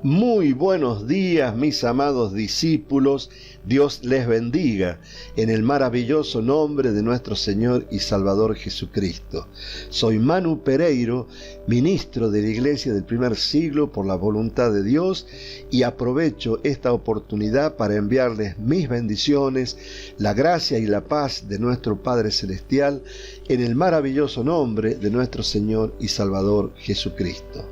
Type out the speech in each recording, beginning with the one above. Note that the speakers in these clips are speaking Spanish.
Muy buenos días, mis amados discípulos. Dios les bendiga en el maravilloso nombre de nuestro Señor y Salvador Jesucristo. Soy Manu Pereiro, ministro de la Iglesia del primer siglo por la voluntad de Dios, y aprovecho esta oportunidad para enviarles mis bendiciones, la gracia y la paz de nuestro Padre Celestial en el maravilloso nombre de nuestro Señor y Salvador Jesucristo.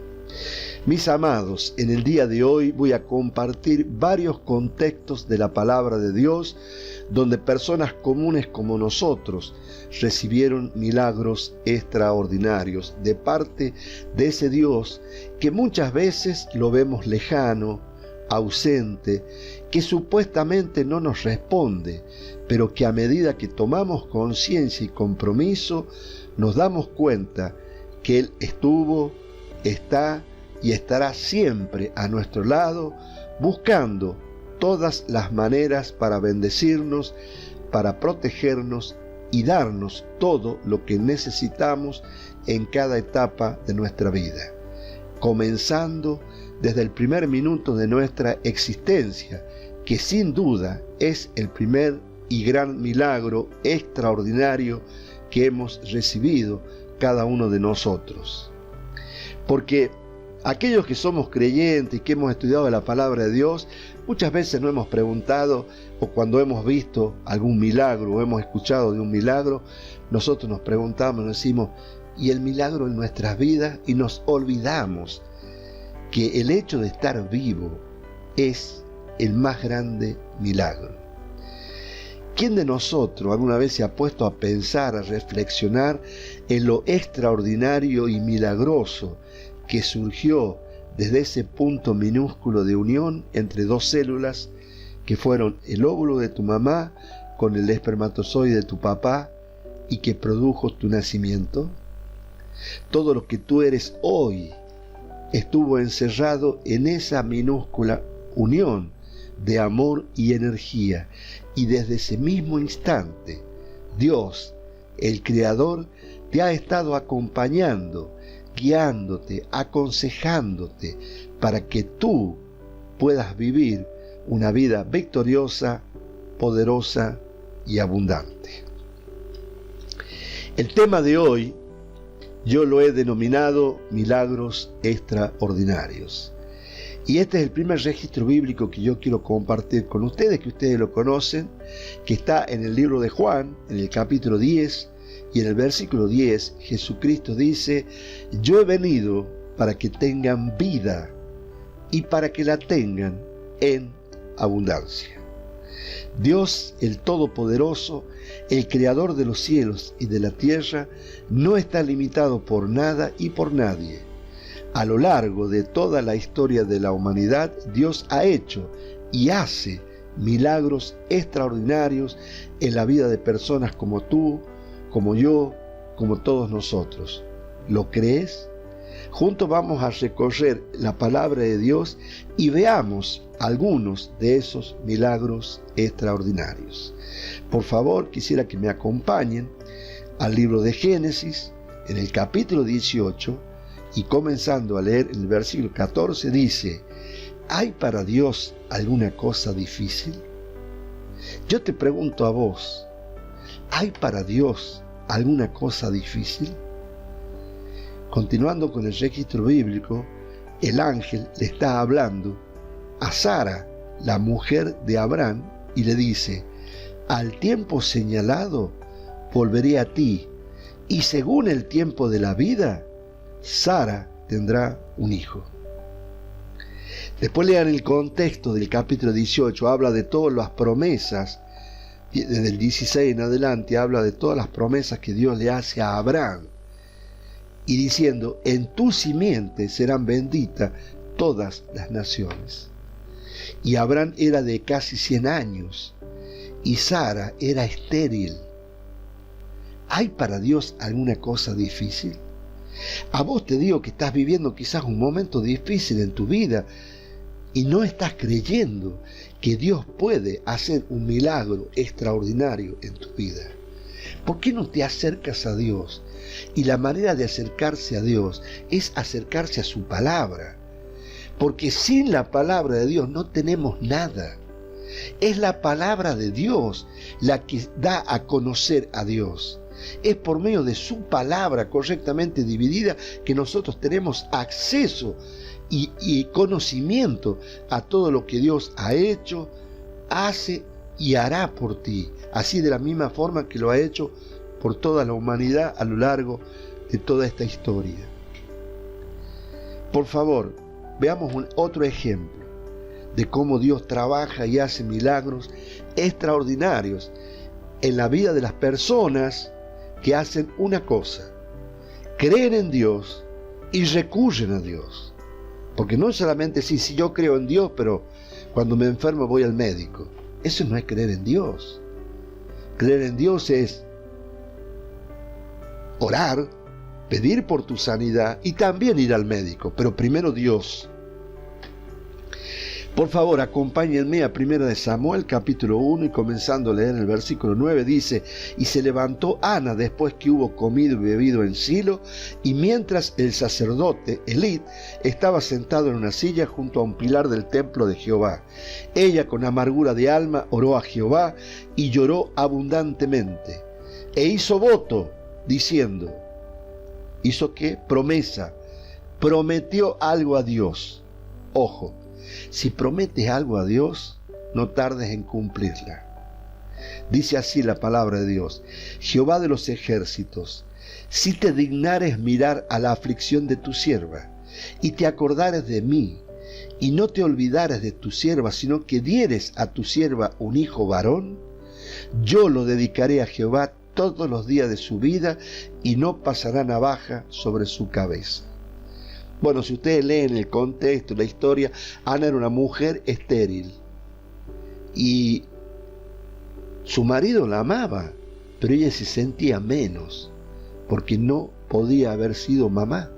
Mis amados, en el día de hoy voy a compartir varios contextos de la palabra de Dios donde personas comunes como nosotros recibieron milagros extraordinarios de parte de ese Dios que muchas veces lo vemos lejano, ausente, que supuestamente no nos responde, pero que a medida que tomamos conciencia y compromiso nos damos cuenta que Él estuvo, está y estará siempre a nuestro lado, buscando todas las maneras para bendecirnos, para protegernos y darnos todo lo que necesitamos en cada etapa de nuestra vida, comenzando desde el primer minuto de nuestra existencia, que sin duda es el primer y gran milagro extraordinario que hemos recibido cada uno de nosotros. Porque aquellos que somos creyentes y que hemos estudiado la palabra de Dios, muchas veces nos hemos preguntado, o cuando hemos visto algún milagro o hemos escuchado de un milagro, nosotros nos preguntamos, nos decimos, ¿y el milagro en nuestras vidas? Y nos olvidamos que el hecho de estar vivo es el más grande milagro. ¿Quién de nosotros alguna vez se ha puesto a pensar, a reflexionar en lo extraordinario y milagroso que surgió desde ese punto minúsculo de unión entre dos células que fueron el óvulo de tu mamá con el espermatozoide de tu papá y que produjo tu nacimiento? Todo lo que tú eres hoy estuvo encerrado en esa minúscula unión de amor y energía, y desde ese mismo instante Dios, el Creador, te ha estado acompañando, guiándote, aconsejándote para que tú puedas vivir una vida victoriosa, poderosa y abundante. El tema de hoy yo lo he denominado milagros extraordinarios. Y este es el primer registro bíblico que yo quiero compartir con ustedes, que ustedes lo conocen, que está en el libro de Juan, en el capítulo 10, y en el versículo 10, Jesucristo dice, yo he venido para que tengan vida y para que la tengan en abundancia. Dios, el Todopoderoso, el Creador de los cielos y de la tierra, no está limitado por nada y por nadie. A lo largo de toda la historia de la humanidad, Dios ha hecho y hace milagros extraordinarios en la vida de personas como tú, como yo, como todos nosotros. ¿Lo crees? Juntos vamos a recorrer la palabra de Dios y veamos algunos de esos milagros extraordinarios. Por favor, quisiera que me acompañen al libro de Génesis, en el capítulo 18, y comenzando a leer en el versículo 14, dice, ¿hay para Dios alguna cosa difícil? Yo te pregunto a vos, ¿hay para Dios alguna cosa difícil? Continuando con el registro bíblico, el ángel le está hablando a Sara, la mujer de Abraham, y le dice, al tiempo señalado volveré a ti, y según el tiempo de la vida, Sara tendrá un hijo. Después lean el contexto del capítulo 18, habla de todas las promesas, desde el 16 en adelante habla de todas las promesas que Dios le hace a Abraham, y diciendo, en tu simiente serán benditas todas las naciones. Y Abraham era de casi 100 años, y Sara era estéril. ¿Hay para Dios alguna cosa difícil? A vos te digo que estás viviendo quizás un momento difícil en tu vida y no estás creyendo que Dios puede hacer un milagro extraordinario en tu vida. ¿Por qué no te acercas a Dios? Y la manera de acercarse a Dios es acercarse a su palabra. Porque sin la palabra de Dios no tenemos nada. Es la palabra de Dios la que da a conocer a Dios. Es por medio de su palabra correctamente dividida que nosotros tenemos acceso y conocimiento a todo lo que Dios ha hecho, hace y hará por ti. Así de la misma forma que lo ha hecho por toda la humanidad a lo largo de toda esta historia. Por favor, veamos otro ejemplo de cómo Dios trabaja y hace milagros extraordinarios en la vida de las personas que hacen una cosa: creen en Dios y recurren a Dios. Porque no solamente si yo creo en Dios, pero cuando me enfermo voy al médico. Eso no es creer en Dios. Creer en Dios es orar, pedir por tu sanidad y también ir al médico, pero primero Dios. Por favor, acompáñenme a 1 Samuel capítulo 1 y comenzando a leer el versículo 9 dice: y se levantó Ana después que hubo comido y bebido en Silo, y mientras el sacerdote Elí estaba sentado en una silla junto a un pilar del templo de Jehová. Ella con amargura de alma oró a Jehová y lloró abundantemente. E hizo voto diciendo, ¿hizo qué? Promesa. Prometió algo a Dios. Ojo. Si prometes algo a Dios, no tardes en cumplirla. Dice así la palabra de Dios: Jehová de los ejércitos, si te dignares mirar a la aflicción de tu sierva, y te acordares de mí, y no te olvidares de tu sierva, sino que dieres a tu sierva un hijo varón, yo lo dedicaré a Jehová todos los días de su vida, y no pasará navaja sobre su cabeza. Bueno, si ustedes leen el contexto, la historia, Ana era una mujer estéril y su marido la amaba, pero ella se sentía menos porque no podía haber sido mamá.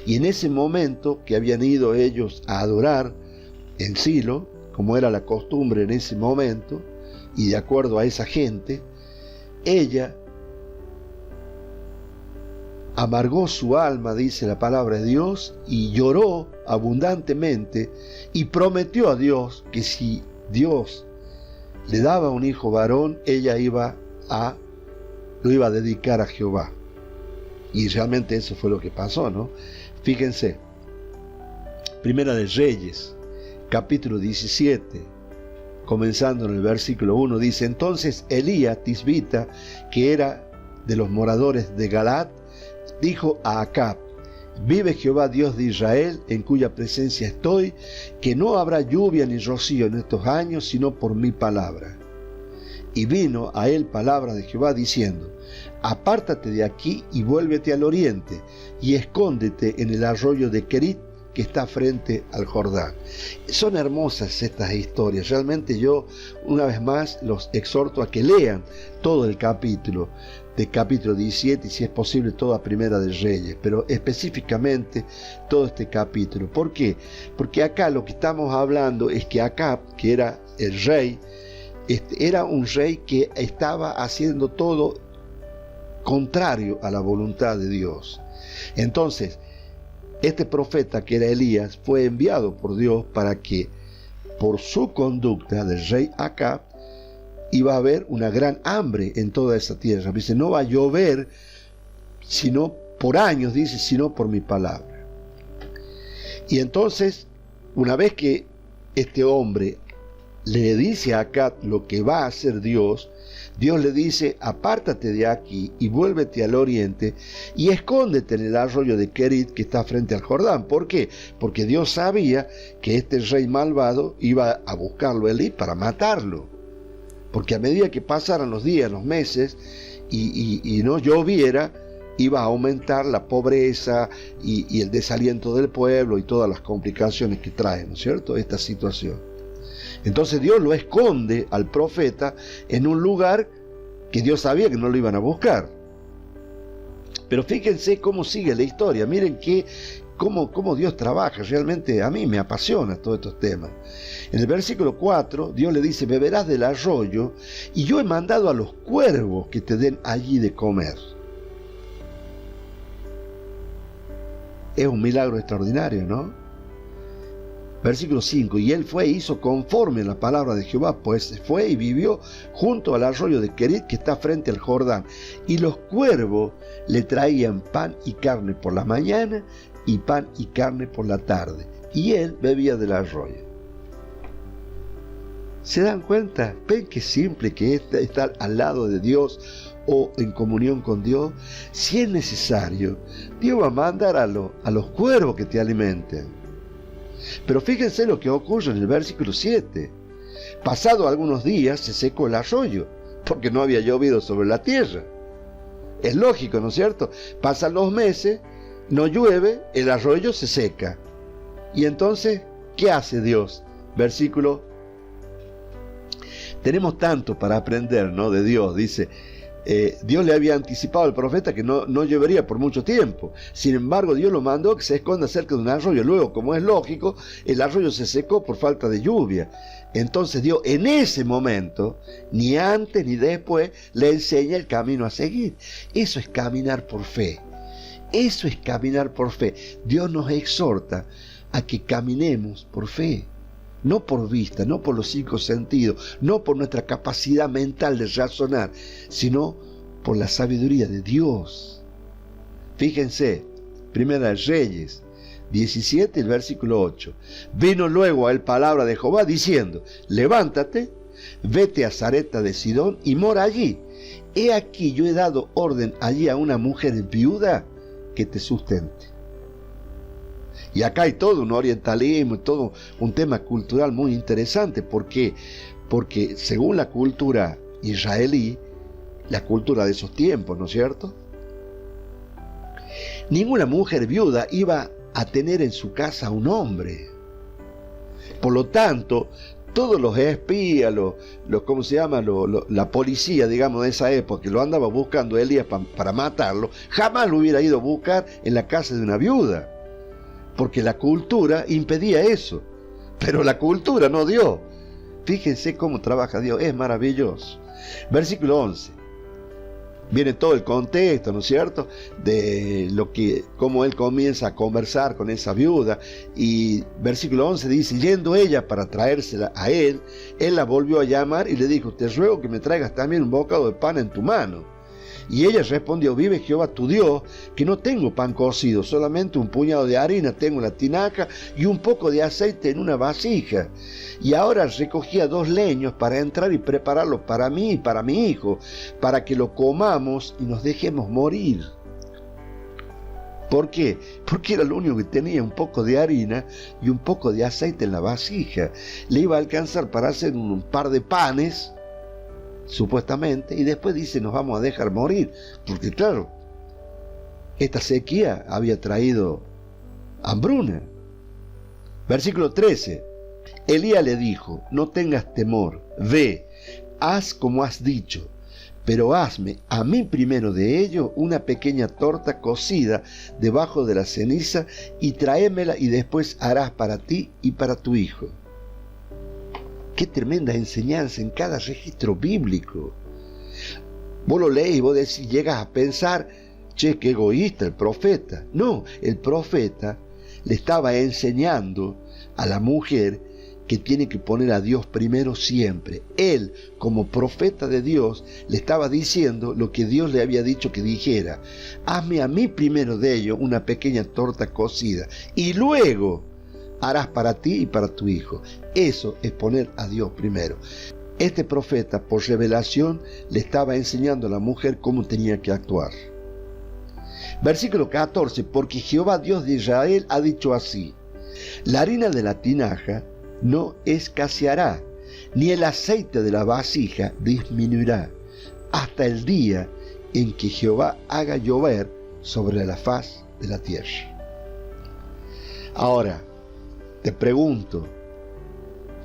Y en ese momento que habían ido ellos a adorar en Silo, como era la costumbre en ese momento, y de acuerdo a esa gente, ella amargó su alma, dice la palabra de Dios, y lloró abundantemente y prometió a Dios que si Dios le daba un hijo varón, ella lo iba a dedicar a Jehová. Y realmente eso fue lo que pasó, ¿no? Fíjense, Primera de Reyes, capítulo 17, comenzando en el versículo 1, dice: entonces Elías Tisbita, que era de los moradores de Galaad, dijo a Acab: vive Jehová Dios de Israel, en cuya presencia estoy, que no habrá lluvia ni rocío en estos años, sino por mi palabra. Y vino a él palabra de Jehová diciendo: apártate de aquí y vuélvete al oriente, y escóndete en el arroyo de Querit, que está frente al Jordán. Son hermosas estas historias. Realmente yo, una vez más, los exhorto a que lean todo el capítulo, de capítulo 17, y si es posible toda Primera de Reyes, pero específicamente todo este capítulo. ¿Por qué? Porque acá lo que estamos hablando es que Acab, que era el rey, era un rey que estaba haciendo todo contrario a la voluntad de Dios. Entonces, este profeta, que era Elías, fue enviado por Dios para que, por su conducta del rey Acab, iba a haber una gran hambre en toda esa tierra. Dice, no va a llover sino por años, dice, sino por mi palabra. Y entonces, una vez que este hombre le dice a Acab lo que va a hacer Dios, Dios le dice: apártate de aquí y vuélvete al oriente y escóndete en el arroyo de Querit, que está frente al Jordán. ¿Por qué? Porque Dios sabía que este rey malvado iba a buscarlo Elí para matarlo. Porque a medida que pasaran los días, los meses, y no lloviera, iba a aumentar la pobreza y el desaliento del pueblo y todas las complicaciones que trae, ¿no es cierto?, esta situación. Entonces Dios lo esconde al profeta en un lugar que Dios sabía que no lo iban a buscar. Pero fíjense cómo sigue la historia. Miren cómo Dios trabaja. Realmente a mí me apasiona todos estos temas. En el versículo 4, Dios le dice: beberás del arroyo, y yo he mandado a los cuervos que te den allí de comer. Es un milagro extraordinario, ¿no? Versículo 5, y él fue e hizo conforme a la palabra de Jehová, pues fue y vivió junto al arroyo de Querit que está frente al Jordán. Y los cuervos le traían pan y carne por la mañana y pan y carne por la tarde. Y él bebía del arroyo. ¿Se dan cuenta? ¿Ven qué simple que es estar al lado de Dios o en comunión con Dios? Si es necesario, Dios va a mandar a los cuervos que te alimenten. Pero fíjense lo que ocurre en el versículo 7. Pasado algunos días se secó el arroyo, porque no había llovido sobre la tierra. Es lógico, ¿no es cierto? Pasan los meses, no llueve, el arroyo se seca. Y entonces, ¿qué hace Dios? Versículo. Tenemos tanto para aprender, ¿no? De Dios. Dice, Dios le había anticipado al profeta que no llovería por mucho tiempo. Sin embargo, Dios lo mandó que se esconda cerca de un arroyo. Luego, como es lógico, el arroyo se secó por falta de lluvia. Entonces Dios en ese momento, ni antes ni después, le enseña el camino a seguir. Eso es caminar por fe. Eso es caminar por fe. Dios nos exhorta a que caminemos por fe. No por vista, no por los 5 sentidos, no por nuestra capacidad mental de razonar, sino por la sabiduría de Dios. Fíjense, Primera de Reyes 17, el versículo 8. Vino luego a él palabra de Jehová diciendo, levántate, vete a Sarepta de Sidón y mora allí. He aquí yo he dado orden allí a una mujer viuda que te sustente. Y acá hay todo un orientalismo, todo un tema cultural muy interesante. ¿Por qué? Porque según la cultura israelí, la cultura de esos tiempos, ¿no es cierto? Ninguna mujer viuda iba a tener en su casa un hombre. Por lo tanto, todos los espías, ¿cómo se llama? La policía, digamos, de esa época, que lo andaba buscando Elías para matarlo, jamás lo hubiera ido a buscar en la casa de una viuda. Porque la cultura impedía eso, pero la cultura no dio. Fíjense cómo trabaja Dios, es maravilloso. Versículo 11. Viene todo el contexto, ¿no es cierto? De cómo él comienza a conversar con esa viuda. Y versículo 11 dice, yendo ella para traérsela a él la volvió a llamar y le dijo, te ruego que me traigas también un bocado de pan en tu mano. Y ella respondió, vive Jehová tu Dios, que no tengo pan cocido, solamente un puñado de harina tengo en la tinaja y un poco de aceite en una vasija. Y ahora recogía 2 leños para entrar y prepararlo para mí y para mi hijo, para que lo comamos y nos dejemos morir. ¿Por qué? Porque era lo único que tenía, un poco de harina y un poco de aceite en la vasija. Le iba a alcanzar para hacer un par de panes, supuestamente, y después dice nos vamos a dejar morir, porque claro, esta sequía había traído hambruna. Versículo 13. Elías le dijo, no tengas temor, ve, haz como has dicho, pero hazme a mí primero de ello una pequeña torta cocida debajo de la ceniza y tráemela y después harás para ti y para tu hijo. Qué tremenda enseñanza en cada registro bíblico. Vos lo lees y vos decís, llegas a pensar, che, qué egoísta el profeta. No, el profeta le estaba enseñando a la mujer que tiene que poner a Dios primero siempre. Él, como profeta de Dios, le estaba diciendo lo que Dios le había dicho que dijera. Hazme a mí primero de ello una pequeña torta cocida y luego harás para ti y para tu hijo. Eso es poner a Dios primero. Este profeta, por revelación, le estaba enseñando a la mujer cómo tenía que actuar. Versículo 14, porque Jehová Dios de Israel ha dicho así, la harina de la tinaja no escaseará, ni el aceite de la vasija disminuirá, hasta el día en que Jehová haga llover sobre la faz de la tierra. Ahora, te pregunto,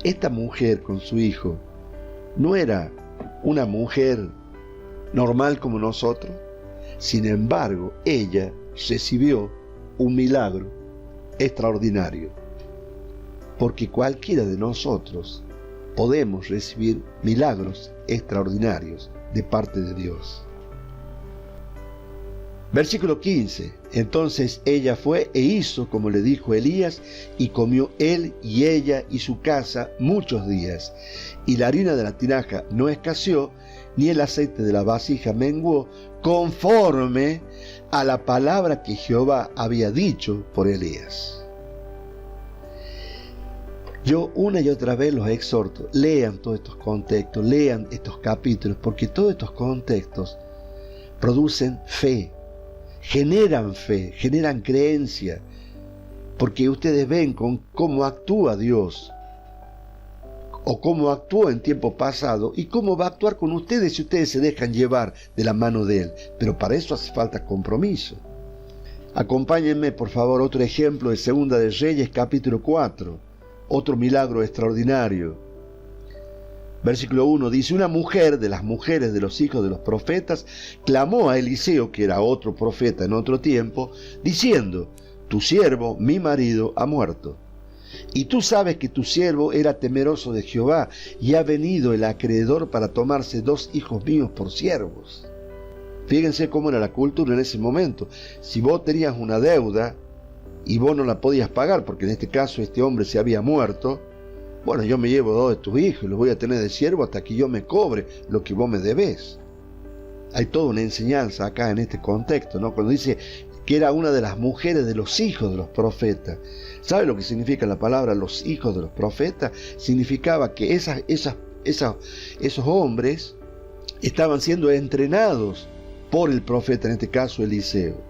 esta mujer con su hijo, ¿no era una mujer normal como nosotros? Sin embargo, ella recibió un milagro extraordinario, porque cualquiera de nosotros podemos recibir milagros extraordinarios de parte de Dios. Versículo 15. Entonces ella fue e hizo como le dijo Elías, y comió él y ella y su casa muchos días. Y la harina de la tinaja no escaseó, ni el aceite de la vasija menguó, conforme a la palabra que Jehová había dicho por Elías. Yo una y otra vez los exhorto, lean todos estos contextos, lean estos capítulos, porque todos estos contextos producen fe, generan creencia, porque ustedes ven con cómo actúa Dios, o cómo actuó en tiempo pasado, y cómo va a actuar con ustedes si ustedes se dejan llevar de la mano de Él. Pero para eso hace falta compromiso. Acompáñenme, por favor, otro ejemplo de Segunda de Reyes, capítulo 4, otro milagro extraordinario. Versículo 1 dice: una mujer de las mujeres de los hijos de los profetas clamó a Eliseo, que era otro profeta en otro tiempo, diciendo: tu siervo, mi marido, ha muerto. Y tú sabes que tu siervo era temeroso de Jehová, y ha venido el acreedor para tomarse 2 hijos míos por siervos. Fíjense cómo era la cultura en ese momento. Si vos tenías una deuda y vos no la podías pagar, porque en este caso este hombre se había muerto, bueno, yo me llevo 2 de tus hijos y los voy a tener de siervo hasta que yo me cobre lo que vos me debés. Hay toda una enseñanza acá en este contexto, ¿no? Cuando dice que era una de las mujeres de los hijos de los profetas. ¿Sabe lo que significa la palabra los hijos de los profetas? Significaba que esos hombres estaban siendo entrenados por el profeta, en este caso Eliseo.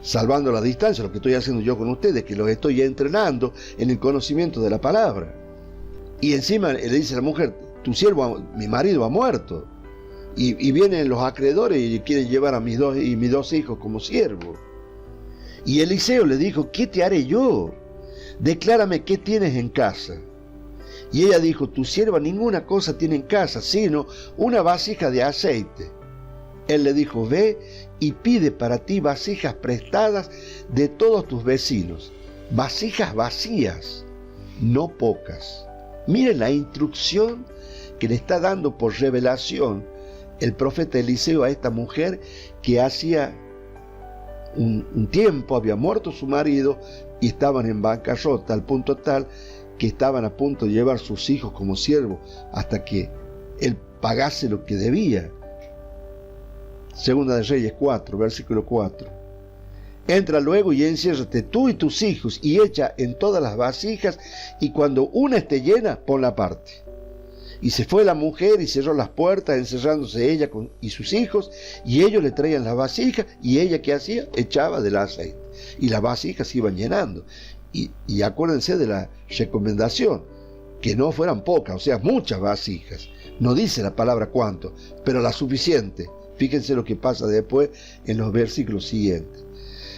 Salvando la distancia, lo que estoy haciendo yo con ustedes, que los estoy entrenando en el conocimiento de la palabra. Y encima le dice a la mujer: tu siervo, mi marido, ha muerto. Y vienen los acreedores y quieren llevar a mis 2 hijos como siervo. Y Eliseo le dijo: ¿qué te haré yo? Declárame qué tienes en casa. Y ella dijo: tu sierva ninguna cosa tiene en casa, sino una vasija de aceite. Él le dijo: ve y pide para ti vasijas prestadas de todos tus vecinos, vasijas vacías, no pocas. Miren la instrucción que le está dando por revelación el profeta Eliseo a esta mujer que hacía un tiempo había muerto su marido y estaban en bancarrota, al punto tal que estaban a punto de llevar sus hijos como siervos hasta que él pagase lo que debía. Segunda de Reyes 4, versículo 4. Entra luego y enciérrate tú y tus hijos y echa en todas las vasijas, y cuando una esté llena, ponla aparte. Y se fue la mujer y cerró las puertas, encerrándose ella y sus hijos, y ellos le traían las vasijas, y ella, ¿qué hacía? Echaba del aceite, y las vasijas se iban llenando. Y acuérdense de la recomendación, que no fueran pocas, o sea, muchas vasijas. No dice la palabra cuánto, pero la suficiente. Fíjense lo que pasa después en los versículos siguientes.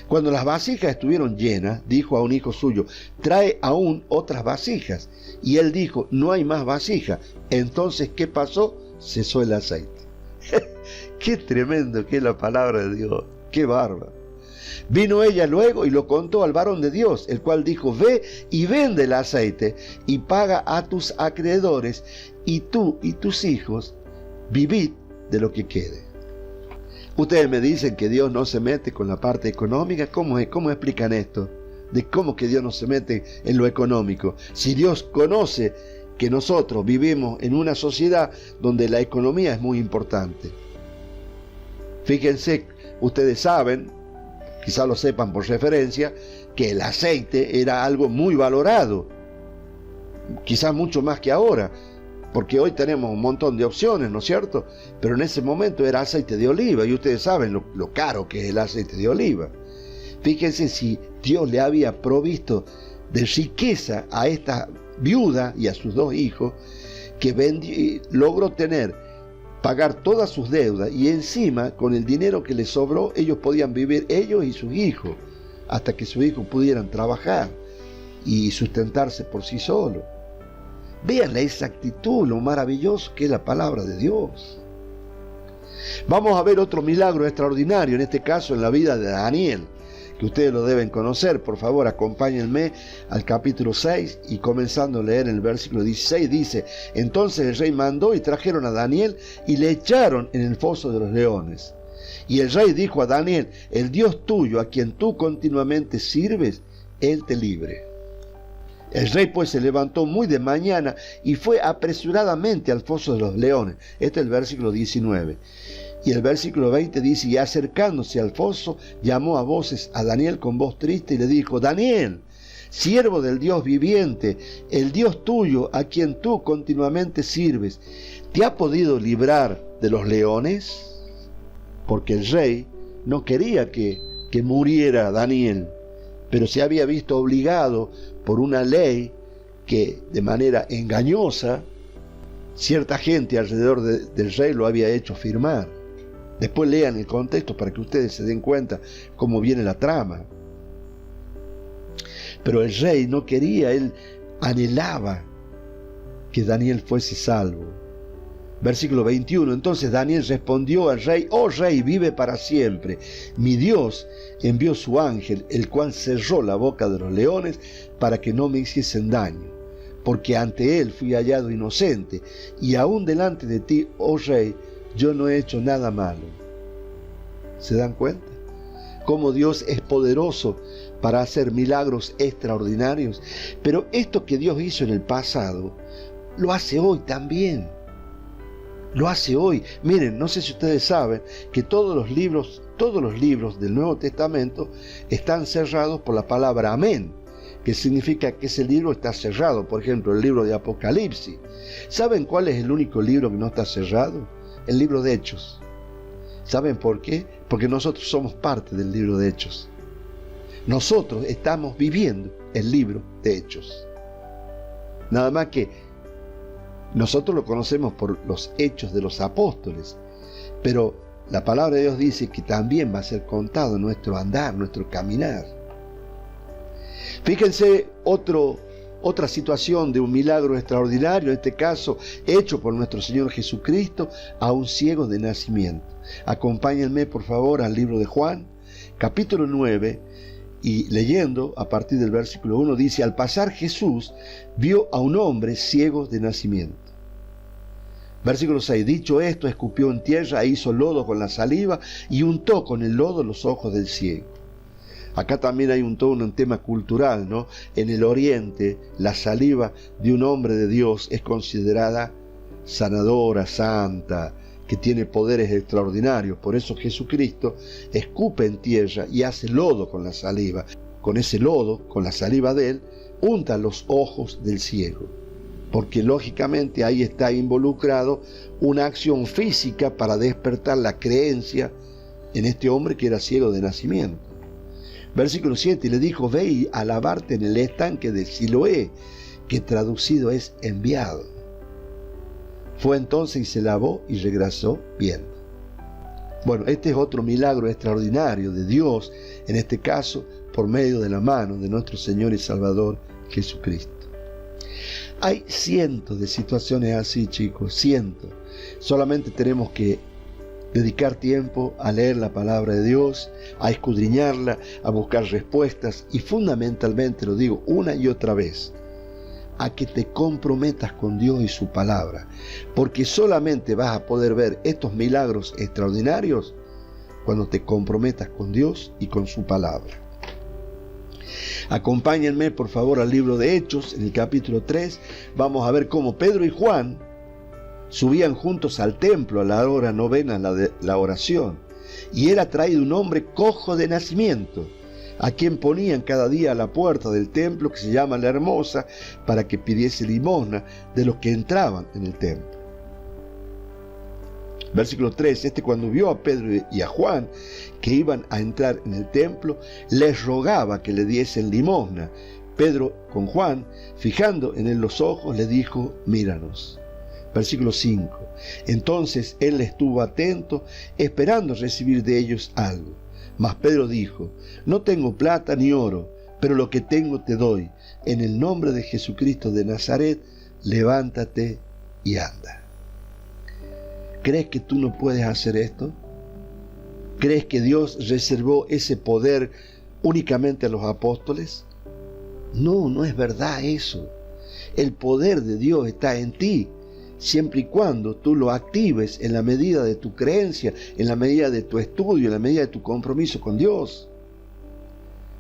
Cuando las vasijas estuvieron llenas, dijo a un hijo suyo: trae aún otras vasijas. Y él dijo: no hay más vasijas. Entonces, ¿qué pasó? Cesó el aceite. Qué tremendo que es la palabra de Dios. Qué bárbaro. Vino ella luego y lo contó al varón de Dios, el cual dijo: ve y vende el aceite y paga a tus acreedores, y tú y tus hijos vivid de lo que quede. Ustedes me dicen que Dios no se mete con la parte económica. ¿Cómo explican esto? De cómo que Dios no se mete en lo económico. Si Dios conoce que nosotros vivimos en una sociedad donde la economía es muy importante. Fíjense, ustedes saben, quizá lo sepan por referencia, que el aceite era algo muy valorado. Quizás mucho más que ahora, porque hoy tenemos un montón de opciones, ¿no es cierto? Pero en ese momento era aceite de oliva, y ustedes saben lo caro que es el aceite de oliva. Fíjense si Dios le había provisto de riqueza a esta viuda y a sus 2 hijos, que logró pagar todas sus deudas, y encima, con el dinero que les sobró, ellos podían vivir, ellos y sus hijos, hasta que sus hijos pudieran trabajar y sustentarse por sí solos. Vean la exactitud, lo maravilloso que es la palabra de Dios. Vamos a ver otro milagro extraordinario, en este caso en la vida de Daniel, que ustedes lo deben conocer. Por favor, acompáñenme al capítulo 6 y comenzando a leer el versículo 16, dice: entonces el rey mandó y trajeron a Daniel y le echaron en el foso de los leones. Y el rey dijo a Daniel: el Dios tuyo, a quien tú continuamente sirves, él te libre. El rey pues se levantó muy de mañana y fue apresuradamente al foso de los leones. Este es el versículo 19. Y el versículo 20 dice: y acercándose al foso, llamó a voces a Daniel con voz triste y le dijo: Daniel, siervo del Dios viviente, el Dios tuyo, a quien tú continuamente sirves, ¿te ha podido librar de los leones? Porque el rey no quería que muriera Daniel, pero se había visto obligado por una ley que de manera engañosa cierta gente alrededor del rey lo había hecho firmar. Después lean el contexto para que ustedes se den cuenta cómo viene la trama. Pero el rey no quería, él anhelaba que Daniel fuese salvo. Versículo 21, entonces Daniel respondió al rey: oh rey, vive para siempre. Mi Dios envió su ángel, el cual cerró la boca de los leones para que no me hiciesen daño, porque ante él fui hallado inocente, y aún delante de ti, oh rey, yo no he hecho nada malo. ¿Se dan cuenta? Cómo Dios es poderoso para hacer milagros extraordinarios. Pero esto que Dios hizo en el pasado, lo hace hoy también. Lo hace hoy. Miren, no sé si ustedes saben que todos los libros del Nuevo Testamento están cerrados por la palabra amén, que significa que ese libro está cerrado. Por ejemplo, el libro de Apocalipsis. ¿Saben cuál es el único libro que no está cerrado? El libro de Hechos. ¿Saben por qué? Porque nosotros somos parte del libro de Hechos. Nosotros estamos viviendo el libro de Hechos. Nada más que nosotros lo conocemos por los hechos de los apóstoles, pero la palabra de Dios dice que también va a ser contado nuestro andar, nuestro caminar. Fíjense otra situación de un milagro extraordinario, en este caso hecho por nuestro Señor Jesucristo a un ciego de nacimiento. Acompáñenme por favor al libro de Juan, capítulo 9, y leyendo a partir del versículo 1 dice: al pasar Jesús vio a un hombre ciego de nacimiento. Versículo 6, dicho esto, escupió en tierra e hizo lodo con la saliva y untó con el lodo los ojos del ciego. Acá también hay todo un tema cultural, ¿no? En el Oriente, la saliva de un hombre de Dios es considerada sanadora, santa, que tiene poderes extraordinarios. Por eso Jesucristo escupe en tierra y hace lodo con la saliva. Con ese lodo, con la saliva de él, unta los ojos del ciego. Porque lógicamente ahí está involucrado una acción física para despertar la creencia en este hombre que era ciego de nacimiento. Versículo 7, y le dijo: ve a lavarte en el estanque de Siloé, que traducido es enviado. Fue entonces y se lavó y regresó viendo. Bueno, este es otro milagro extraordinario de Dios, en este caso por medio de la mano de nuestro Señor y Salvador Jesucristo. Hay cientos de situaciones así, chicos, cientos. Solamente tenemos que dedicar tiempo a leer la palabra de Dios, a escudriñarla, a buscar respuestas y fundamentalmente, lo digo una y otra vez, a que te comprometas con Dios y su palabra, porque solamente vas a poder ver estos milagros extraordinarios cuando te comprometas con Dios y con su palabra. Acompáñenme por favor al libro de Hechos, en el capítulo 3, vamos a ver cómo Pedro y Juan subían juntos al templo a la hora novena, la oración, y era traído un hombre cojo de nacimiento, a quien ponían cada día a la puerta del templo, que se llama La Hermosa, para que pidiese limosna de los que entraban en el templo. Versículo 3, cuando vio a Pedro y a Juan que iban a entrar en el templo, les rogaba que le diesen limosna. Pedro con Juan, fijando en él los ojos, le dijo: míranos. Versículo 5, entonces él estuvo atento, esperando recibir de ellos algo. Mas Pedro dijo: no tengo plata ni oro, pero lo que tengo te doy. En el nombre de Jesucristo de Nazaret, levántate y anda. ¿Crees que tú no puedes hacer esto? ¿Crees que Dios reservó ese poder únicamente a los apóstoles? No, no es verdad eso. El poder de Dios está en ti. siempre y cuando tú lo actives en la medida de tu creencia, en la medida de tu estudio, en la medida de tu compromiso con Dios.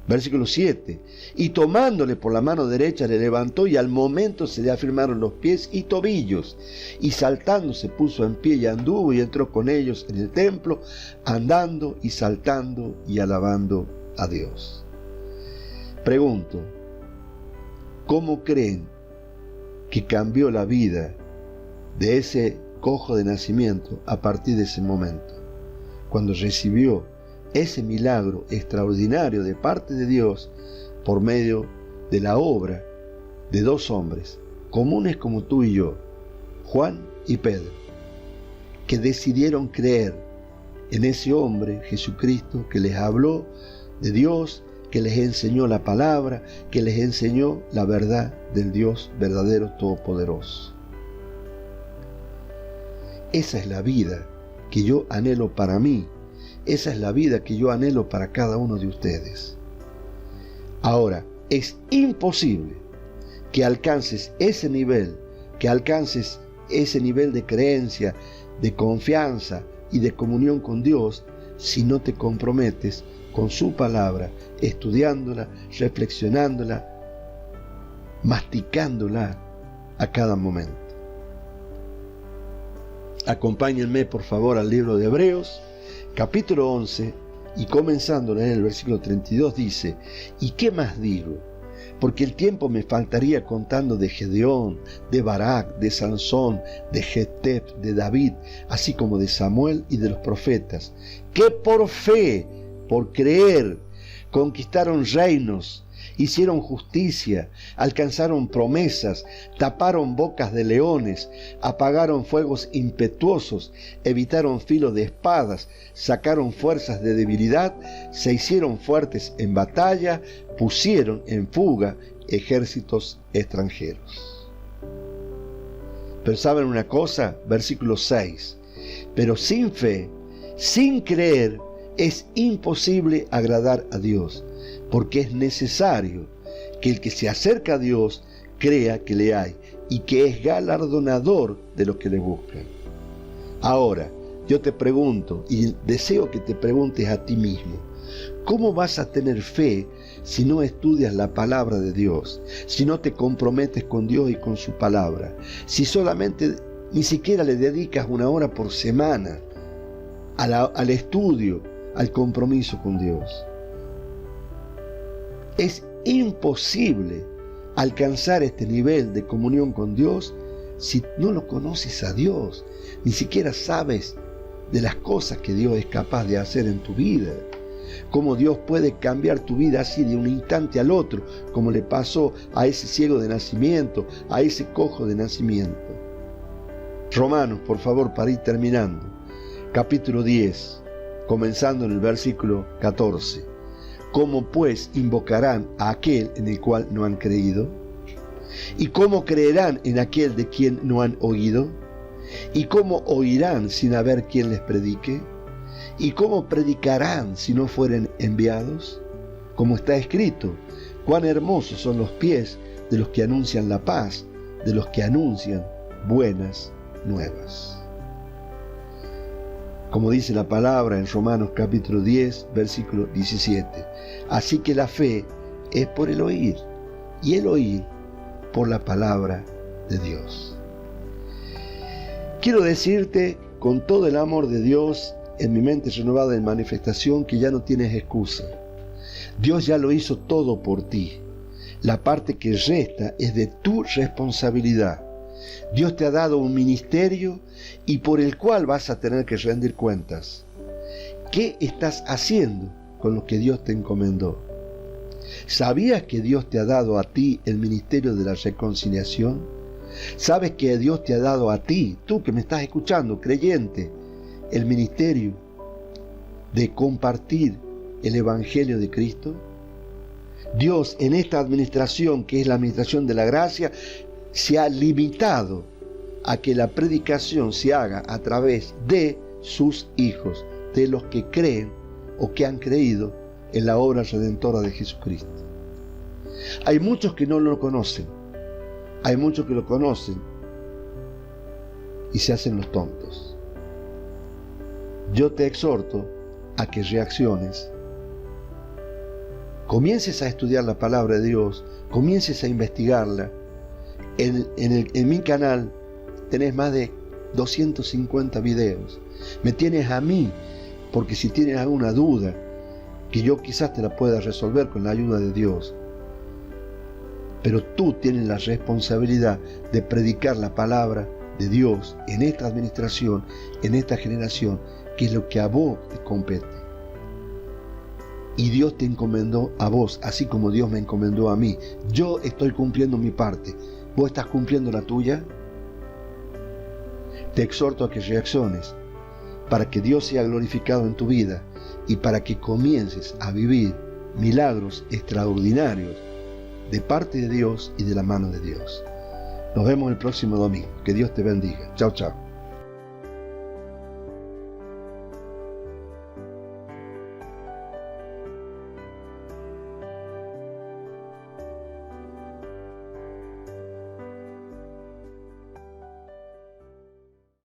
Versículo 7. Y tomándole por la mano derecha le levantó, y al momento se le afirmaron los pies y tobillos. Y saltando se puso en pie y anduvo y entró con ellos en el templo, andando y saltando y alabando a Dios. Pregunto, ¿cómo creen que cambió la vida de ese cojo de nacimiento a partir de ese momento? Cuando recibió ese milagro extraordinario de parte de Dios por medio de la obra de dos hombres comunes como tú y yo, Juan y Pedro, que decidieron creer en ese hombre, Jesucristo, que les habló de Dios, que les enseñó la palabra, que les enseñó la verdad del Dios verdadero todopoderoso. Esa es la vida que yo anhelo para mí. Esa es la vida que yo anhelo para cada uno de ustedes. Ahora, es imposible que alcances ese nivel, de creencia, de confianza y de comunión con Dios si no te comprometes con su palabra, estudiándola, reflexionándola, masticándola a cada momento. Acompáñenme por favor al libro de Hebreos, capítulo 11, y comenzando en el versículo 32 dice: ¿Y qué más digo? Porque el tiempo me faltaría contando de Gedeón, de Barak, de Sansón, de Jeftef, de David, así como de Samuel y de los profetas, que por fe, por creer, conquistaron reinos, hicieron justicia, alcanzaron promesas, taparon bocas de leones, apagaron fuegos impetuosos, evitaron filo de espadas, sacaron fuerzas de debilidad, se hicieron fuertes en batalla, pusieron en fuga ejércitos extranjeros. Pero ¿saben una cosa? Versículo 6. Pero sin fe, sin creer, es imposible agradar a Dios, porque es necesario que el que se acerca a Dios crea que le hay y que es galardonador de los que le buscan. Ahora, yo te pregunto, y deseo que te preguntes a ti mismo, ¿cómo vas a tener fe si no estudias la palabra de Dios? Si no te comprometes con Dios y con su palabra, si solamente ni siquiera le dedicas una hora por semana al estudio, al compromiso con Dios. Es imposible alcanzar este nivel de comunión con Dios si no lo conoces a Dios, ni siquiera sabes de las cosas que Dios es capaz de hacer en tu vida, cómo Dios puede cambiar tu vida así de un instante al otro, como le pasó a ese ciego de nacimiento, a ese cojo de nacimiento. Romanos, por favor, para ir terminando, capítulo 10, comenzando en el versículo 14. ¿Cómo pues invocarán a aquel en el cual no han creído? ¿Y cómo creerán en aquel de quien no han oído? ¿Y cómo oirán sin haber quien les predique? ¿Y cómo predicarán si no fueren enviados? Como está escrito: cuán hermosos son los pies de los que anuncian la paz, de los que anuncian buenas nuevas. Como dice la palabra en Romanos capítulo 10, versículo 17. Así que la fe es por el oír, y el oír por la palabra de Dios. Quiero decirte con todo el amor de Dios en mi mente renovada en manifestación que ya no tienes excusa. Dios ya lo hizo todo por ti. La parte que resta es de tu responsabilidad. Dios te ha dado un ministerio y por el cual vas a tener que rendir cuentas. ¿Qué estás haciendo con lo que Dios te encomendó? ¿Sabías que Dios te ha dado a ti el ministerio de la reconciliación? ¿Sabes que Dios te ha dado a ti, tú que me estás escuchando, creyente, el ministerio de compartir el Evangelio de Cristo? Dios, en esta administración, que es la administración de la gracia, se ha limitado a que la predicación se haga a través de sus hijos, de los que creen o que han creído en la obra redentora de Jesucristo. Hay muchos que no lo conocen, hay muchos que lo conocen, y se hacen los tontos. Yo te exhorto a que reacciones, comiences a estudiar la palabra de Dios, comiences a investigarla. En mi canal tenés más de 250 videos. Me tienes a mí, porque si tienes alguna duda, que yo quizás te la pueda resolver con la ayuda de Dios. Pero tú tienes la responsabilidad de predicar la palabra de Dios en esta administración, en esta generación, que es lo que a vos te compete. Y Dios te encomendó a vos, así como Dios me encomendó a mí. Yo estoy cumpliendo mi parte. ¿Vos estás cumpliendo la tuya? Te exhorto a que reacciones para que Dios sea glorificado en tu vida y para que comiences a vivir milagros extraordinarios de parte de Dios y de la mano de Dios. Nos vemos el próximo domingo. Que Dios te bendiga. Chao, chao.